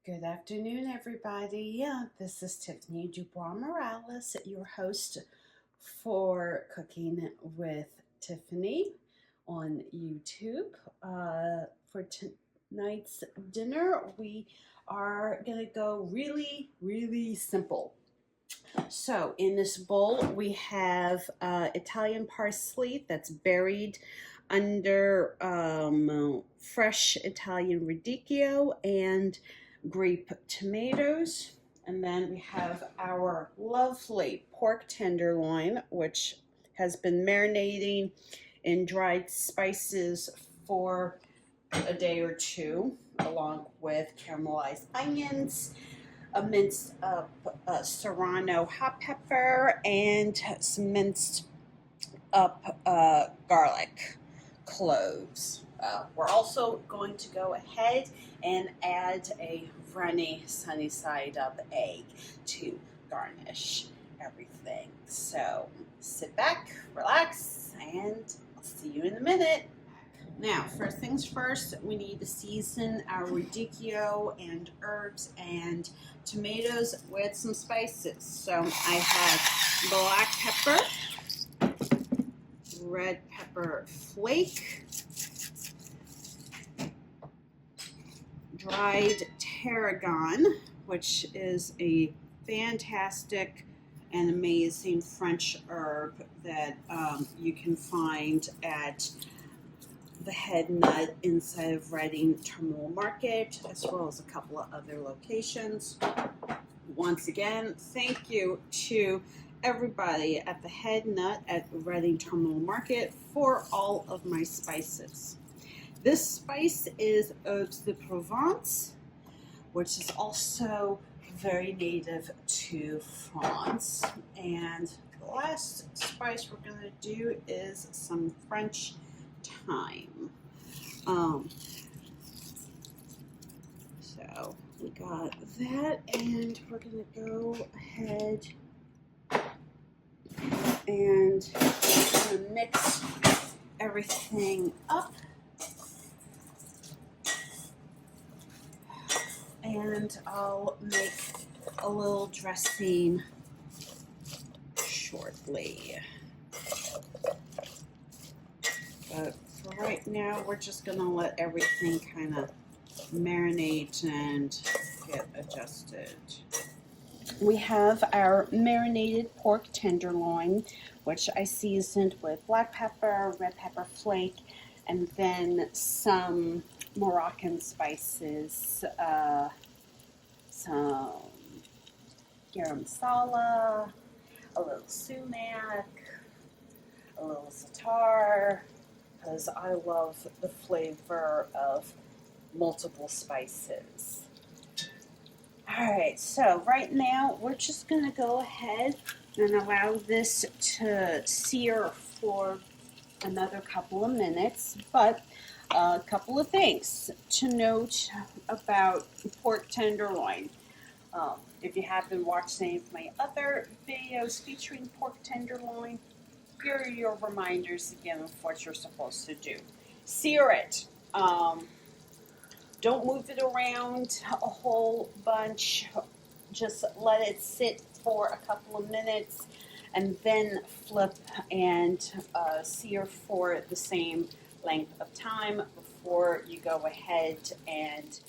Good afternoon, everybody. This is Tiffany DuBois-Morales, your host for Cooking with Tiffany on YouTube. For tonight's dinner, we are going to go really, really simple. So, in this bowl, we have Italian parsley that's buried under fresh Italian radicchio and grape tomatoes. And then we have our lovely pork tenderloin, which has been marinating in dried spices for a day or two, along with caramelized onions, a minced up serrano hot pepper, and some minced up garlic cloves. We're also going to go ahead and add a runny sunny side up egg to garnish everything. So sit back, relax, and I'll see you in a minute. Now, first things first, we need to season our radicchio and herbs and tomatoes with some spices. So I have black pepper, red pepper flake, dried tarragon, which is a fantastic and amazing French herb that you can find at the Head Nut inside of Reading Terminal Market, as well as a couple of other locations. Once again, thank you to everybody at the Head Nut at Reading Terminal Market for all of my spices. This spice is Herbes de Provence, which is also very native to France. And the last spice we're going to do is some French thyme. So we got that, and we're going to go ahead and mix everything up. And I'll make a little dressing shortly. But for right now, we're just going to let everything kind of marinate and get adjusted. We have our marinated pork tenderloin, which I seasoned with black pepper, red pepper flake, and then some Moroccan spices, some garam masala, a little sumac, a little za'atar, because I love the flavor of multiple spices. Alright, so right now we're just going to go ahead and allow this to sear for another couple of minutes, but a couple of things to note about pork tenderloin. If you haven't watched any of my other videos featuring pork tenderloin, here are your reminders again of what you're supposed to do. Sear it. Don't move it around a whole bunch. Just let it sit for a couple of minutes and then flip and sear for the same length of time before you go ahead and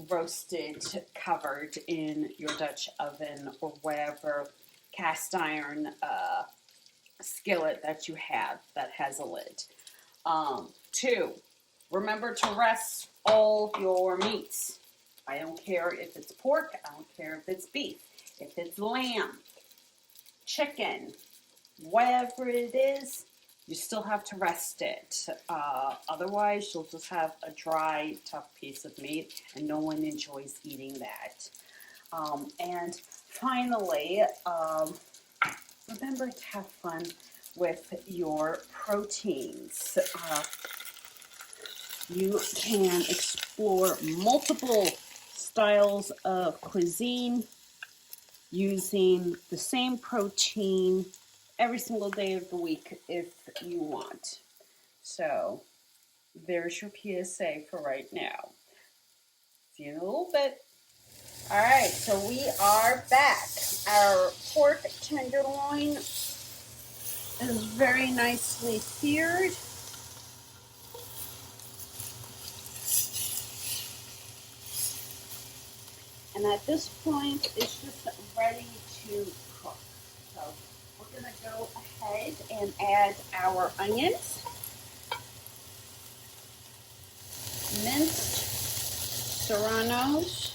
roast it covered in your Dutch oven or whatever cast iron skillet that you have that has a lid. 2, remember to rest all your meats. I don't care if it's pork, I don't care if it's beef, if it's lamb, chicken, whatever it is, you still have to rest it. Otherwise, you'll just have a dry, tough piece of meat, and no one enjoys eating that. And finally, remember to have fun with your proteins. You can explore multiple styles of cuisine using the same protein every single day of the week if you want. So there's your PSA for right now. See you in a little bit. All right, so we are back. Our pork tenderloin is very nicely seared. And at this point, it's just ready to cook. So we're going to go ahead and add our onions, minced serranos,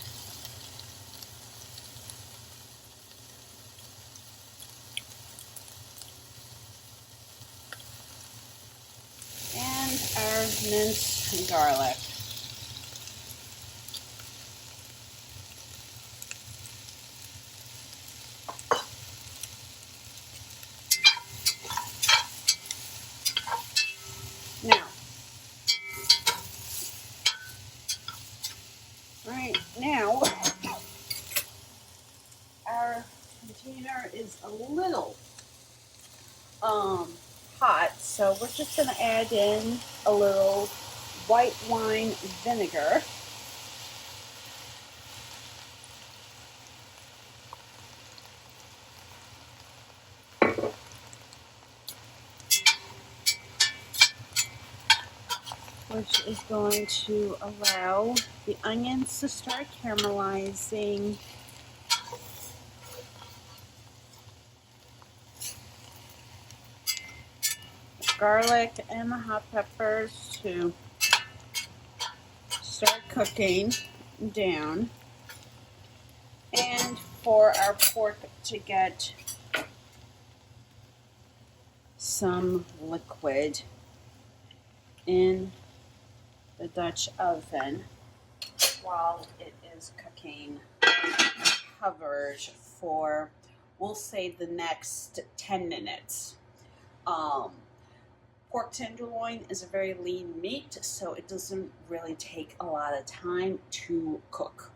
and our minced garlic. Now, our container is a little hot, so we're just going to add in a little white wine vinegar. Which is going to allow the onions to start caramelizing. The garlic and the hot peppers to start cooking down. And for our pork to get some liquid in the Dutch oven while it is cooking, covered for, we'll say, the next 10 minutes. Pork tenderloin is a very lean meat, so it doesn't really take a lot of time to cook.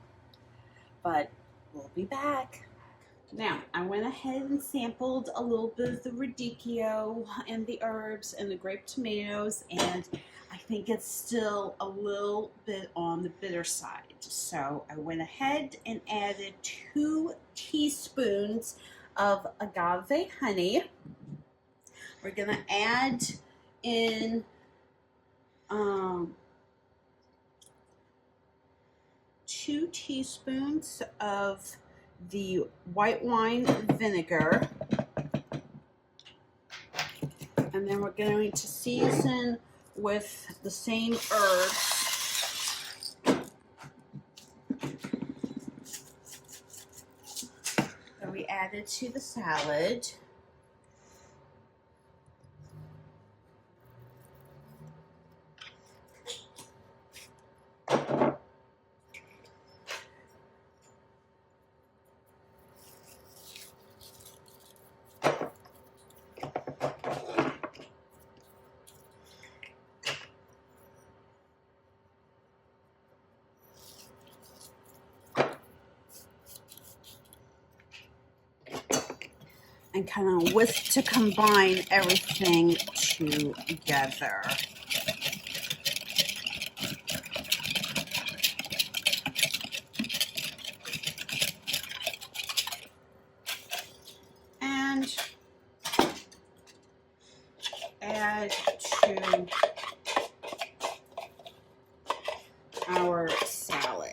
But we'll be back. Now, I went ahead and sampled a little bit of the radicchio and the herbs and the grape tomatoes, and I think it's still a little bit on the bitter side. So I went ahead and added 2 teaspoons of agave honey. We're going to add in 2 teaspoons of the white wine vinegar, and then we're going to season with the same herbs that we added to the salad. And kind of whisk to combine everything together. And add to our salad.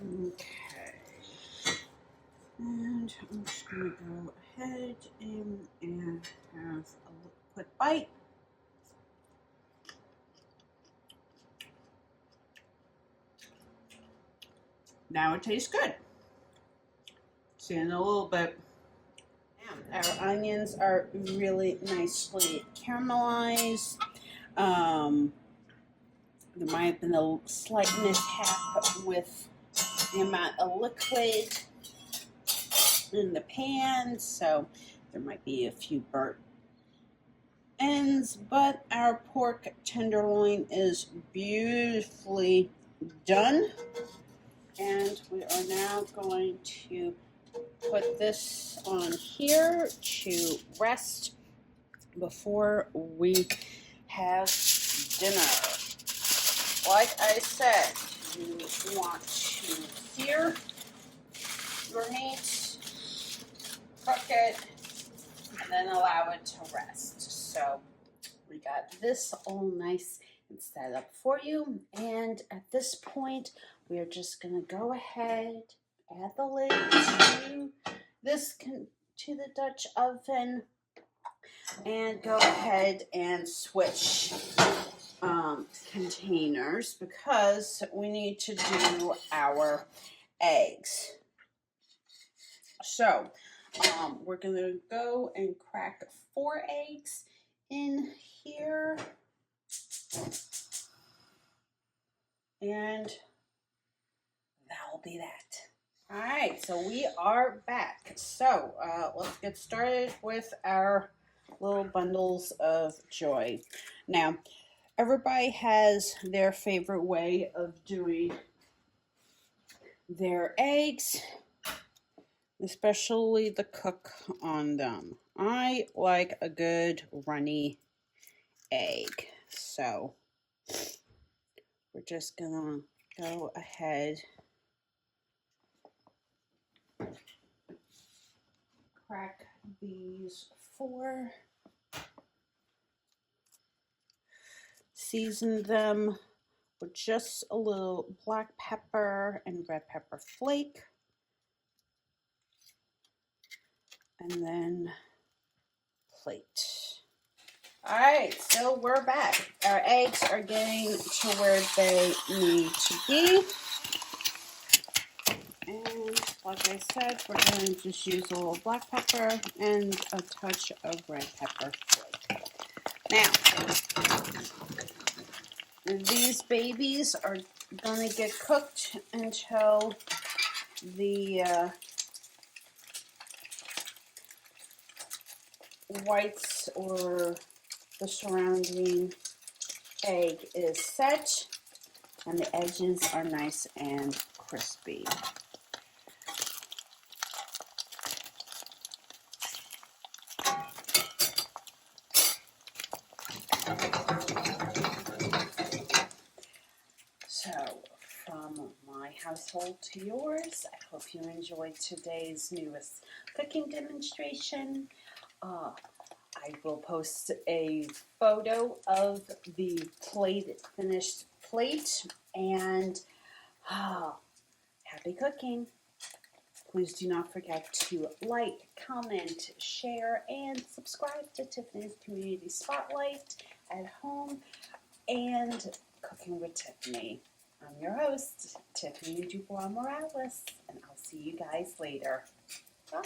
Okay, and I'm just going to go ahead and have a quick bite. Now it tastes good. See you in a little bit. Our onions are really nicely caramelized. There might have been a slight mishap with the amount of liquid in the pan, so There might be a few burnt ends, but our pork tenderloin is beautifully done. And we are now going to put this on here to rest before we have dinner. Like I said, you want to sear your meat, cook it, and then allow it to rest. So we got this all nice and set up for you. And at this point, we are just going to go ahead, add the lid to to the Dutch oven, and go ahead and switch containers because we need to do our eggs. So we're going to go and crack 4 eggs in here. And that'll be that. All right, so we are back. So let's get started with our little bundles of joy. Now, everybody has their favorite way of doing their eggs, especially the cook on them. I like a good runny egg, so we're just gonna go ahead, crack these 4, season them with just a little black pepper and red pepper flake, and then plate. All right, so we're back. Our eggs are getting to where they need to be. And like I said, we're going to just use a little black pepper and a touch of red pepper flake. Now, these babies are going to get cooked until the whites or the surrounding egg is set and the edges are nice and crispy. So, from my household to yours, I hope you enjoyed today's newest cooking demonstration. I will post a photo of the finished plate, and happy cooking. Please do not forget to like, comment, share, and subscribe to Tiffany's Community Spotlight at home and Cooking with Tiffany. I'm your host, Tiffany DuBois-Morales, and I'll see you guys later. Bye.